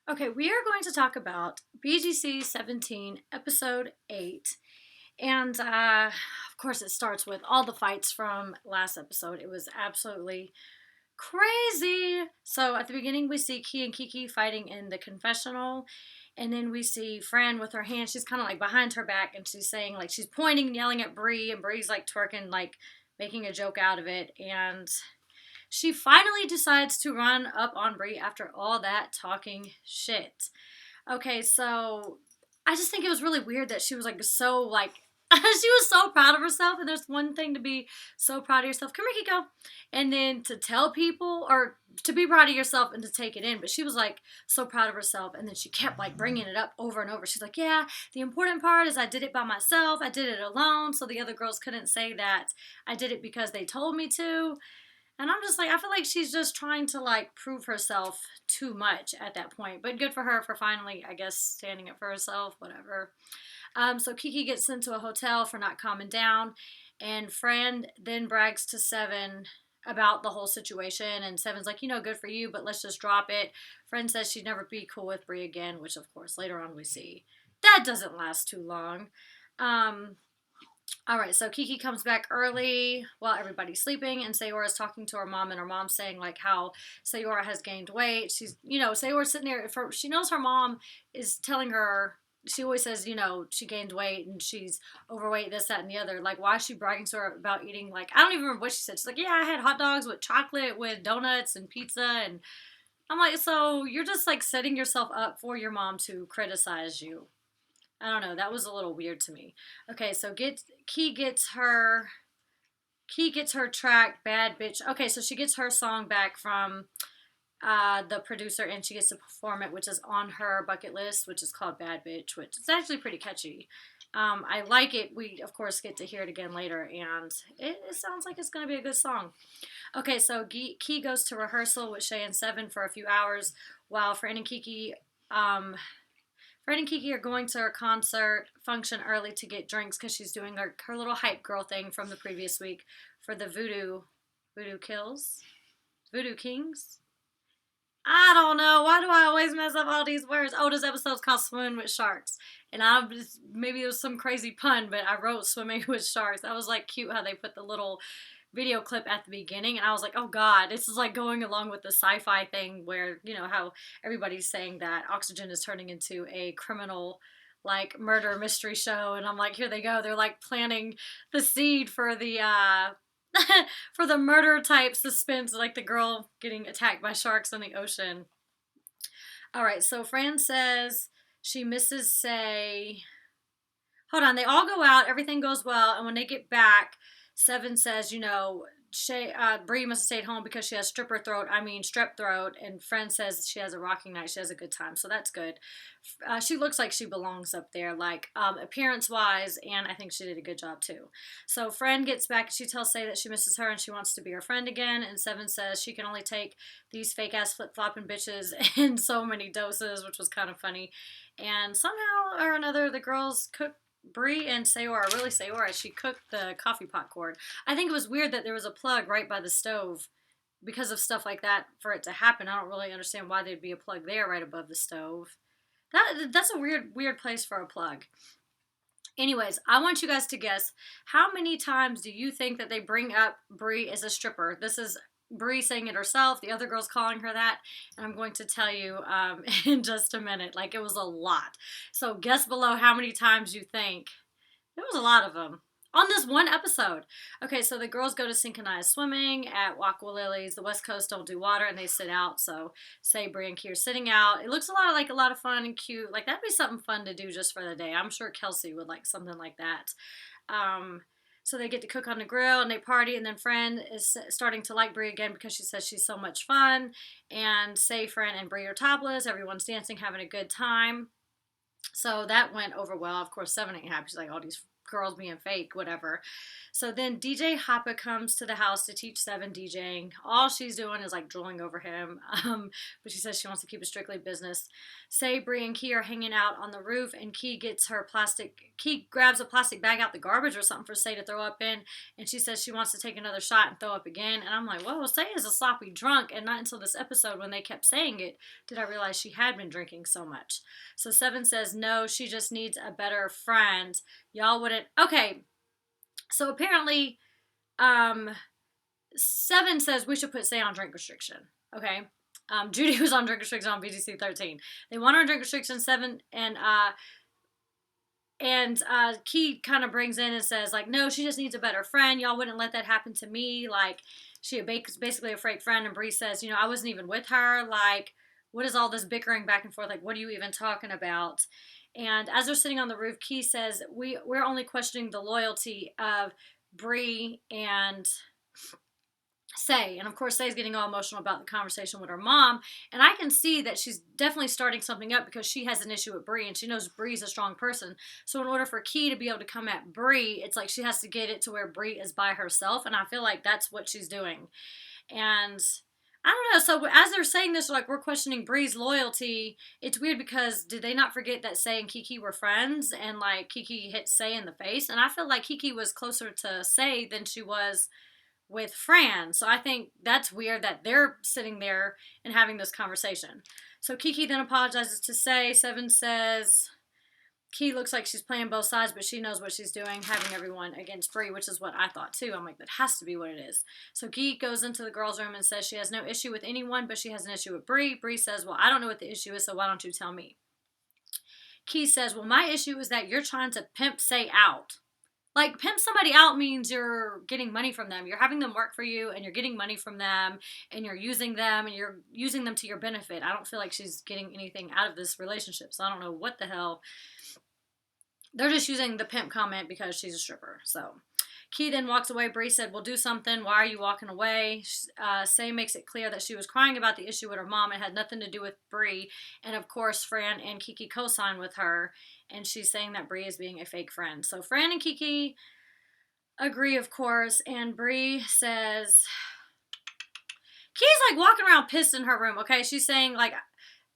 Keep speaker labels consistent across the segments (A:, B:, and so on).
A: Okay, we are going to talk about BGC 17, episode 8. And of course, it starts with all the fights from last episode. It was absolutely crazy. So at the beginning, we see Key and Kiki fighting in the confessional. And then we see Fran with her hand. She's kind of like behind her back and she's saying, like, she's pointing and yelling at Bree. And Bree's like twerking, like making a joke out of it. And she finally decides to run up on Bree after all that talking shit. Okay, so I just think it was really weird that she was like so like she was so proud of herself, and there's one thing to be so proud of yourself. Come here, Kiko. And then to tell people or to be proud of yourself and to take it in. But she was like so proud of herself, and then she kept like bringing it up over and over. She's like, yeah, the important part is I did it by myself. I did it alone, so the other girls couldn't say that I did it because they told me to. And I'm just like, I feel like she's just trying to like prove herself too much at that point. But good for her for finally, I guess, standing up for herself, whatever. So Kiki gets sent to a hotel for not calming down. And Fran then brags to Seven about the whole situation. And Seven's like, good for you, but let's just drop it. Fran says she'd never be cool with Brie again, which of course later on we see. That doesn't last too long. All right, so Kiki comes back early while everybody's sleeping, and Sayora's talking to her mom, and her mom's saying like how Sayora has gained weight. She's, Sayora's sitting there. She knows her mom is telling her. She always says, she gained weight and she's overweight, this, that, and the other. Like, why is she bragging to her about eating? Like, I don't even remember what she said. She's like, yeah, I had hot dogs with chocolate, with donuts and pizza, and I'm like, so you're just like setting yourself up for your mom to criticize you. I don't know. That was a little weird to me. Okay, so Key gets her track Bad Bitch. Okay, so she gets her song back from the producer and she gets to perform it, which is on her bucket list, which is called Bad Bitch, which is actually pretty catchy. I like it. We, of course, get to hear it again later, and it sounds like it's going to be a good song. Okay, so Key goes to rehearsal with Shay and Seven for a few hours while Fran and Kiki are going to her concert function early to get drinks because she's doing her little hype girl thing from the previous week for the Voodoo Kings. I don't know. Why do I always mess up all these words? Oh, this episode's called Swimming with Sharks. And maybe it was some crazy pun, but I wrote Swimming with Sharks. That was like cute how they put the little video clip at the beginning, and I was like, oh god, this is like going along with the sci-fi thing where, how everybody's saying that Oxygen is turning into a criminal like murder mystery show, and I'm like, here they go, they're like planting the seed for the for the murder type suspense, like the girl getting attacked by sharks in the ocean. All right, so Fran says she misses Say. Hold on, they all go out, everything goes well, and when they get back, Seven says, Bree must have stayed home because she has strep throat, and Fran says she has a rocking night, she has a good time, so that's good. She looks like she belongs up there, like appearance-wise, and I think she did a good job too. So Fran gets back, she tells Say that she misses her and she wants to be her friend again, and Seven says she can only take these fake-ass flip-flopping bitches in so many doses, which was kind of funny. And somehow or another, the girls cook Brie and Sayora, really Sayora, she cooked the coffee pot cord. I think it was weird that there was a plug right by the stove because of stuff like that for it to happen. I don't really understand why there'd be a plug there right above the stove. That's a weird place for a plug. Anyways, I want you guys to guess how many times do you think that they bring up Brie as a stripper? This is Brie saying it herself, the other girl's calling her that, and I'm going to tell you in just a minute. Like, it was a lot. So guess below how many times you think. It was a lot of them. On this one episode. Okay, so the girls go to synchronized swimming at Lilies. The West Coast don't do water, and they sit out. So, say Brie and Kier sitting out. It looks a lot of fun and cute. Like, that'd be something fun to do just for the day. I'm sure Kelsey would like something like that. So they get to cook on the grill and they party, and then Fran is starting to like Brie again because she says she's so much fun. And say Fran and Brie are topless. Everyone's dancing, having a good time. So that went over well. Of course, Seven ain't happy. She's like, all these girls being fake, whatever. So then DJ Hoppa comes to the house to teach Seven DJing. All she's doing is like drooling over him. But she says she wants to keep it strictly business. Say, Bree and Key are hanging out on the roof, and Key grabs a plastic bag out the garbage or something for Say to throw up in, and she says she wants to take another shot and throw up again. And I'm like, whoa, Say is a sloppy drunk, and not until this episode when they kept saying it did I realize she had been drinking so much. So Seven says, no, she just needs a better friend. Y'all wouldn't. Okay. So apparently, Seven says we should put Say on drink restriction. Okay. Judy was on drink restriction on BGC 13. They want her on drink restriction 7, and Key kind of brings in and says, like, no, she just needs a better friend. Y'all wouldn't let that happen to me. Like, she basically a fake friend. And Bree says, I wasn't even with her. Like, what is all this bickering back and forth? Like, what are you even talking about? And as they're sitting on the roof, Key says, we're only questioning the loyalty of Bree and Say. And of course, Say's getting all emotional about the conversation with her mom. And I can see that she's definitely starting something up because she has an issue with Bree and she knows Bree's a strong person. So in order for Key to be able to come at Bree, it's like she has to get it to where Bree is by herself. And I feel like that's what she's doing. And I don't know. So as they're saying this, like, we're questioning Bree's loyalty. It's weird because did they not forget that Say and Kiki were friends? And like Kiki hit Say in the face. And I feel like Kiki was closer to Say than she was with Fran. So I think that's weird that they're sitting there and having this conversation. So Kiki then apologizes to Say. Seven says Key looks like she's playing both sides, but she knows what she's doing, having everyone against Bree, which is what I thought too. I'm like, that has to be what it is. So Key goes into the girls' room and says she has no issue with anyone, but she has an issue with Bree. Bree says, well, I don't know what the issue is, so why don't you tell me? Key says, well, my issue is that you're trying to pimp Say out. Like, pimp somebody out means you're getting money from them. You're having them work for you, and you're getting money from them, and you're using them to your benefit. I don't feel like she's getting anything out of this relationship, so I don't know what the hell. They're just using the pimp comment because she's a stripper. So Key then walks away. Bree said, well, do something. Why are you walking away? Say makes it clear that she was crying about the issue with her mom. It had nothing to do with Bree. And, of course, Fran and Kiki co-sign with her. And she's saying that Bree is being a fake friend. So Fran and Kiki agree, of course. And Bree says, Key's like walking around pissed in her room, okay? She's saying, like,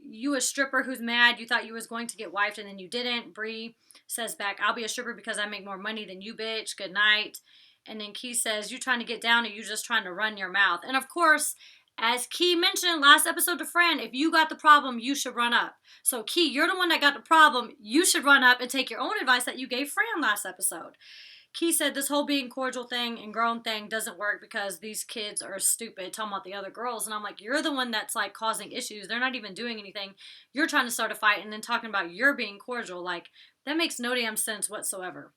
A: you a stripper who's mad. You thought you was going to get wifed and then you didn't. Bree says back, I'll be a stripper because I make more money than you, bitch. Good night. And then Key says, you trying to get down or you just trying to run your mouth? And of course, as Key mentioned last episode to Fran, if you got the problem, you should run up. So Key, you're the one that got the problem. You should run up and take your own advice that you gave Fran last episode. Key said this whole being cordial thing and grown thing doesn't work because these kids are stupid, talking about the other girls. And I'm like, you're the one that's like causing issues. They're not even doing anything. You're trying to start a fight and then talking about you're being cordial. Like, that makes no damn sense whatsoever.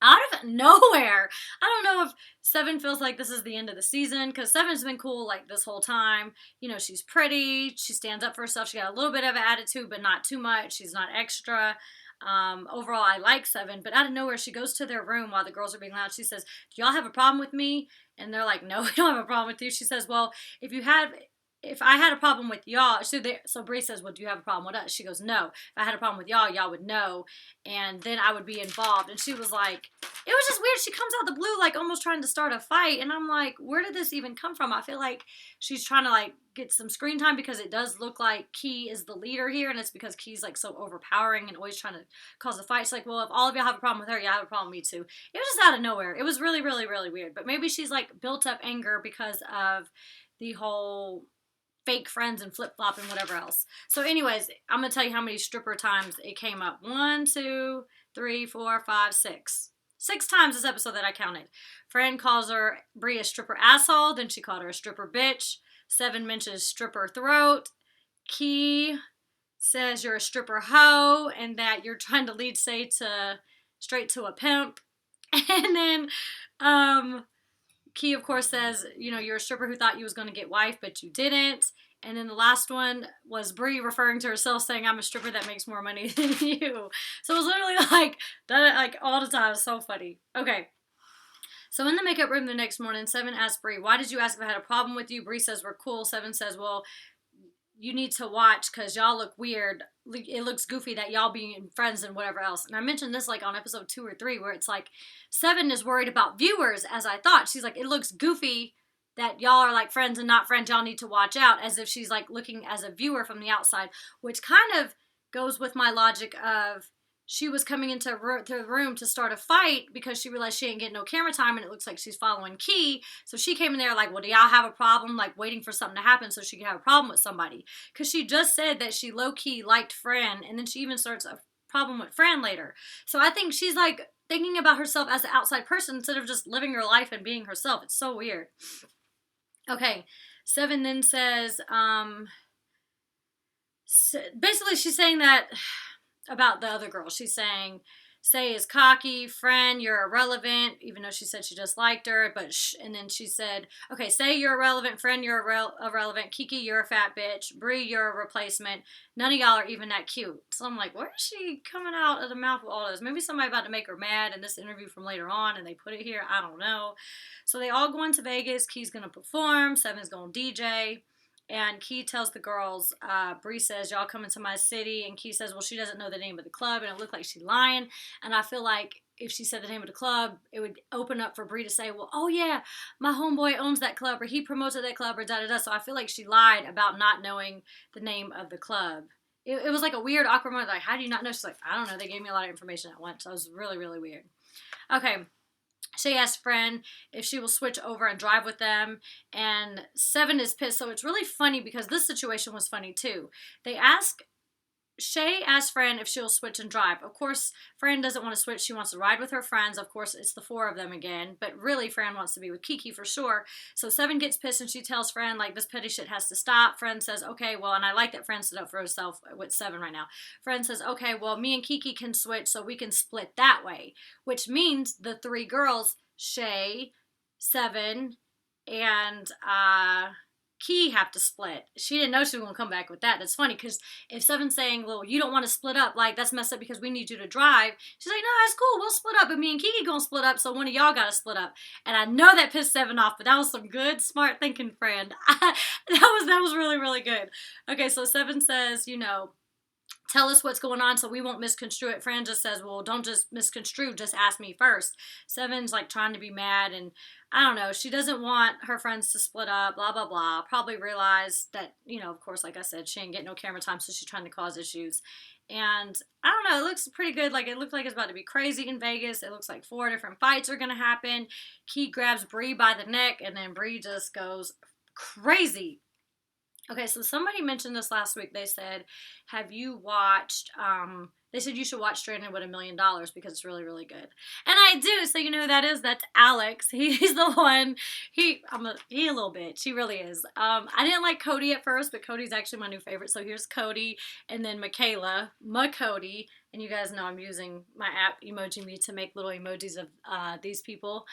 A: Out of nowhere, I don't know if Seven feels like this is the end of the season, because Seven's been cool like this whole time. She's pretty. She stands up for herself. She got a little bit of an attitude, but not too much. She's not extra. Overall, I like Seven, but out of nowhere, she goes to their room while the girls are being loud. She says, do y'all have a problem with me? And they're like, no, we don't have a problem with you. She says, well, if I had a problem with y'all, so Bree says, well, do you have a problem with us? She goes, no. If I had a problem with y'all would know, and then I would be involved. And she was like, it was just weird. She comes out the blue, like, almost trying to start a fight, and I'm like, where did this even come from? I feel like she's trying to, like, get some screen time because it does look like Key is the leader here, and it's because Key's, like, so overpowering and always trying to cause a fight. She's like, well, if all of y'all have a problem with her, y'all have a problem with me too. It was just out of nowhere. It was really, really, really weird. But maybe she's, like, built up anger because of the whole fake friends and flip-flop and whatever else. So anyways, I'm going to tell you how many stripper times it came up. 1, 2, 3, 4, 5, 6. 6 times this episode that I counted. Fran calls her Bree a stripper asshole. Then she called her a stripper bitch. Seven mentions stripper throat. Key says you're a stripper hoe and that you're trying to lead Say straight to a pimp. And then Key, of course, says, you're a stripper who thought you was going to get wife, but you didn't. And then the last one was Bree referring to herself saying, I'm a stripper that makes more money than you. So it was literally like, that, like, all the time. So funny. Okay. So in the makeup room the next morning, Seven asks Bree, why did you ask if I had a problem with you? Bree says, we're cool. Seven says, well, you need to watch because y'all look weird. It looks goofy that y'all being friends and whatever else. And I mentioned this like on episode 2 or 3 where it's like Seven is worried about viewers as I thought. She's like, it looks goofy that y'all are like friends and not friends. Y'all need to watch out, as if she's like looking as a viewer from the outside, which kind of goes with my logic of she was coming into the room to start a fight because she realized she ain't getting no camera time and it looks like she's following Key. So she came in there like, well, do y'all have a problem? Like waiting for something to happen so she could have a problem with somebody. Because she just said that she low-key liked Fran, and then she even starts a problem with Fran later. So I think she's like thinking about herself as an outside person instead of just living her life and being herself. It's so weird. Okay, Seven then says, basically she's saying that about the other girl. She's saying, Say is cocky, Friend, you're irrelevant, even though she said she just liked her, but and then she said, okay, Say you're irrelevant, Friend, you're irrelevant, Kiki, you're a fat bitch, Bree, you're a replacement, none of y'all are even that cute. So I'm like, where is she coming out of the mouth with all this? Maybe somebody about to make her mad in this interview from later on, and they put it here, I don't know. So they all go into Vegas, Key's gonna perform, Seven's gonna DJ, and Key tells the girls, Bree says, y'all come into my city. And Key says, well, she doesn't know the name of the club. And it looked like she's lying. And I feel like if she said the name of the club, it would open up for Bree to say, well, oh, yeah, my homeboy owns that club. Or he promoted that club or da-da-da. So I feel like she lied about not knowing the name of the club. It was like a weird, awkward moment. Like, how do you not know? She's like, I don't know. They gave me a lot of information at once. So it was really, really weird. Okay. She asked Friend if she will switch over and drive with them, and Seven is pissed. So it's really funny because this situation was funny too. Shay asked Fran if she'll switch and drive. Of course, Fran doesn't want to switch. She wants to ride with her friends. Of course, it's the 4 of them again. But really, Fran wants to be with Kiki for sure. So Seven gets pissed and she tells Fran, like, this petty shit has to stop. Fran says, okay, well, and I like that Fran stood up for herself with Seven right now. Fran says, okay, well, me and Kiki can switch so we can split that way. Which means the 3 girls, Shay, Seven, and Key have to split. She didn't know she was going to come back with that. That's funny because if Seven's saying, well, you don't want to split up, like, that's messed up because we need you to drive. She's like, no, that's cool. We'll split up. But me and Kiki going to split up, so one of y'all got to split up. And I know that pissed Seven off, but that was some good, smart thinking, Friend. That was really, really good. Okay, so Seven says, tell us what's going on so we won't misconstrue it. Fran just says, well, don't just misconstrue, just ask me first. Seven's like trying to be mad, and I don't know, she doesn't want her friends to split up, blah, blah, blah. Probably realized that, of course, like I said, she ain't getting no camera time, so she's trying to cause issues. And I don't know, it looks pretty good. Like, it looked like it's about to be crazy in Vegas. It looks like 4 different fights are going to happen. Key grabs Bree by the neck, and then Bree just goes crazy. Okay, so somebody mentioned this last week. They said, have you watched, they said you should watch Stranded with $1 Million because it's really, really good. And I do, so you know who that is? That's Alex. He's the one. He a little bitch. He really is. I didn't like Cody at first, but Cody's actually my new favorite. So here's Cody, and then Michaela, Cody. And you guys know I'm using my app, Emoji Me, to make little emojis of these people.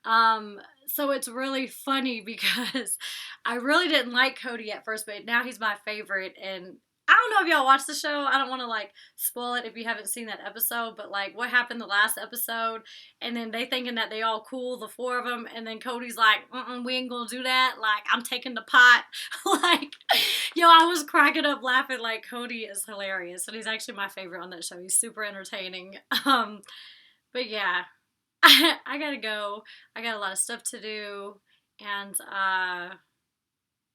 A: So it's really funny because I really didn't like Cody at first, but now he's my favorite. And I don't know if y'all watch the show. I don't want to like spoil it if you haven't seen that episode, but like what happened the last episode, and then they thinking that they all cool, the 4 of them, and then Cody's like, we ain't gonna do that. Like, I'm taking the pot. Like, I was cracking up laughing. Like, Cody is hilarious, and he's actually my favorite on that show. He's super entertaining. But yeah, I gotta go. I got a lot of stuff to do, and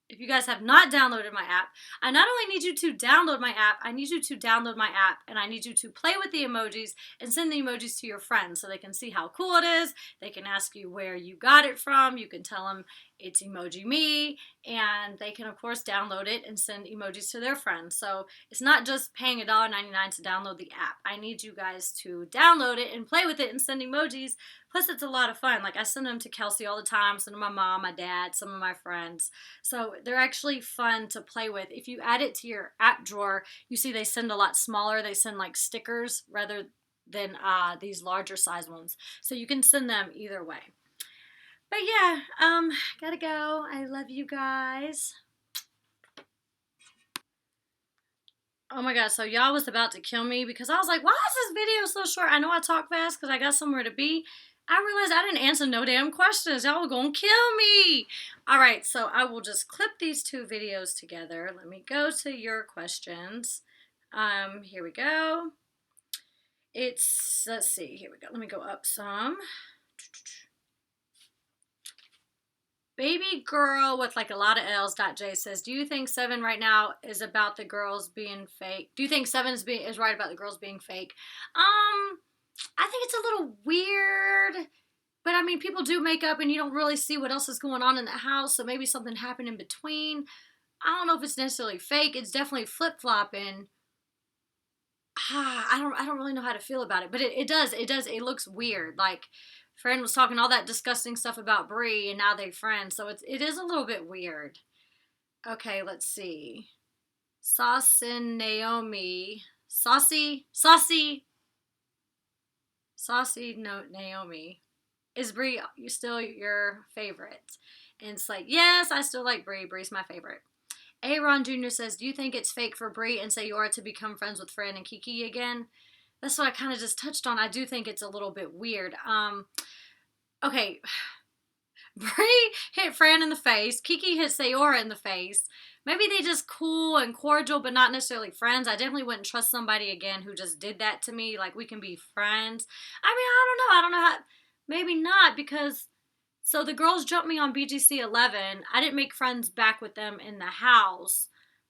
A: if you guys have not downloaded my app, I not only need you to download my app, I need you to download my app, and I need you to play with the emojis and send the emojis to your friends so they can see how cool it is. They can ask you where you got it from. You can tell them it's Emoji Me, and they can, of course, download it and send emojis to their friends. So it's not just paying $1.99 to download the app. I need you guys to download it and play with it and send emojis. Plus, it's a lot of fun. Like, I send them to Kelsey all the time, send them to my mom, my dad, some of my friends. So they're actually fun to play with. If you add it to your app drawer, you see they send a lot smaller. They send like stickers rather than these larger size ones. So you can send them either way. But yeah, gotta go. I love you guys. Oh my god, so y'all was about to kill me because I was like, why is this video so short? I know I talk fast because I got somewhere to be. I realized I didn't answer no damn questions. Y'all were gonna kill me. All right, so I will just clip these two videos together. Let me go to your questions. Here we go. Let's see, here we go. Let me go up some. Baby girl with like a lot of L's.J says, do you think Seven right now is about the girls being fake? Do you think Seven is right about the girls being fake? I think it's a little weird, but I mean, people do make up and you don't really see what else is going on in the house, so maybe something happened in between. I don't know if it's necessarily fake. It's definitely flip-flopping. I don't really know how to feel about it, but it looks weird. Like, friend was talking all that disgusting stuff about Bree, and now they're friends, so it is a little bit weird. Okay, let's see. Saucy Naomi. Naomi. Is Bree still your favorite? And it's like, yes, I still like Bree. Bree's my favorite. Aaron Jr. says, do you think it's fake for Bree and Sayora to become friends with Fran and Kiki again? That's what I kind of just touched on. I do think it's a little bit weird. Okay. Bree hit Fran in the face. Kiki hit Sayora in the face. Maybe they just cool and cordial, but not necessarily friends. I definitely wouldn't trust somebody again who just did that to me. Like, we can be friends. I mean, I don't know. I don't know how. Maybe not, because so the girls jumped me on BGC 11. I didn't make friends back with them in the house,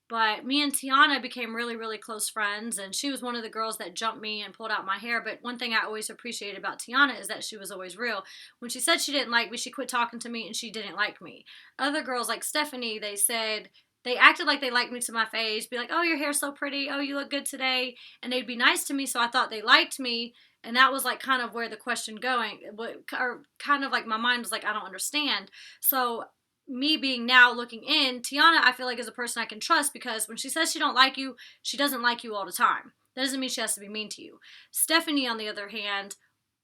A: but me and Tiana became really, really close friends, and she was one of the girls that jumped me and pulled out my hair. But one thing I always appreciated about Tiana is that she was always real. When she said she didn't like me, she quit talking to me, and she didn't like me. Other girls, like Stephanie, they acted like they liked me to my face, be like, oh, your hair's so pretty, oh, you look good today, and they'd be nice to me, so I thought they liked me. And that was like kind of where the question going, or kind of like my mind was like, I don't understand. So me being now looking in, Tiana, I feel like is a person I can trust, because when she says she don't like you, she doesn't like you all the time. That doesn't mean she has to be mean to you. Stephanie, on the other hand,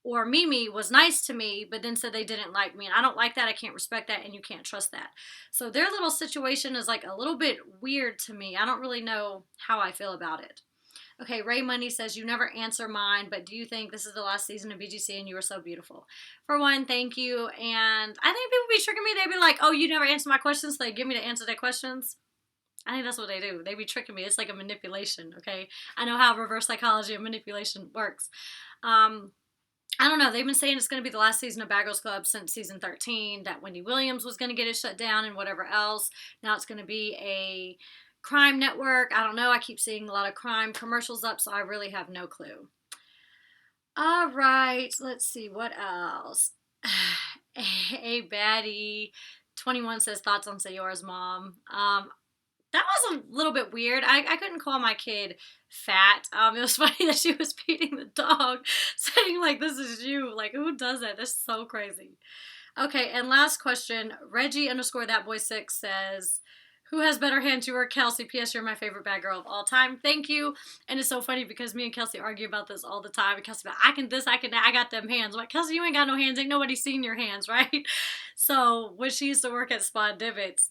A: or Mimi, was nice to me, but then said they didn't like me. And I don't like that. I can't respect that, and you can't trust that. So their little situation is like a little bit weird to me. I don't really know how I feel about it. Okay, Ray Money says, you never answer mine, but do you think this is the last season of BGC and you were so beautiful? For one, thank you. And I think people be tricking me. They'd be like, oh, you never answer my questions, so they give me to answer their questions. I think that's what they do. They be tricking me. It's like a manipulation, okay? I know how reverse psychology and manipulation works. I don't know. They've been saying it's going to be the last season of Bad Girls Club since season 13, that Wendy Williams was going to get it shut down and whatever else. Now it's going to be a crime network. I don't know. I keep seeing a lot of crime commercials up, so I really have no clue. All right. Let's see. What else? A baddie 21 says, thoughts on Sayora's mom. That was a little bit weird. I couldn't call my kid fat. It was funny that she was feeding the dog, saying like, this is you. Like, who does that? That's so crazy. Okay, and last question. Reggie _ that boy 6 says, who has better hands, you or Kelsey? P.S. You're my favorite bad girl of all time. Thank you. And it's so funny because me and Kelsey argue about this all the time. And Kelsey's like, I can this, I can that. I got them hands. I'm like, Kelsey, you ain't got no hands. Ain't nobody seen your hands, right? So when she used to work at Spot Divots,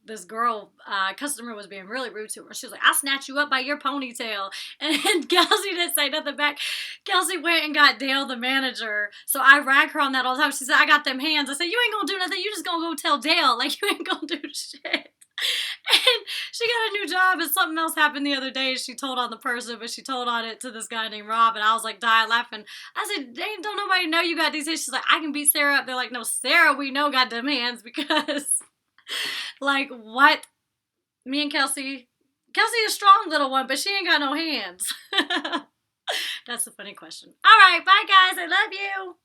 A: this girl customer was being really rude to her. She was like, I'll snatch you up by your ponytail. And Kelsey didn't say nothing back. Kelsey went and got Dale, the manager. So I rag her on that all the time. She said, I got them hands. I said, you ain't gonna do nothing. You just gonna go tell Dale. Like, you ain't gonna do shit. And she got a new job, and something else happened the other day. She told on the person, but she told on it to this guy named Rob, and I was like dying laughing. I said, "Dang, don't nobody know you got these hands?" She's like, I can beat Sarah up. They're like, no, Sarah, we know got them hands, because like, what? Me and Kelsey is a strong little one, but she ain't got no hands. That's a funny question. All right, bye guys, I love you.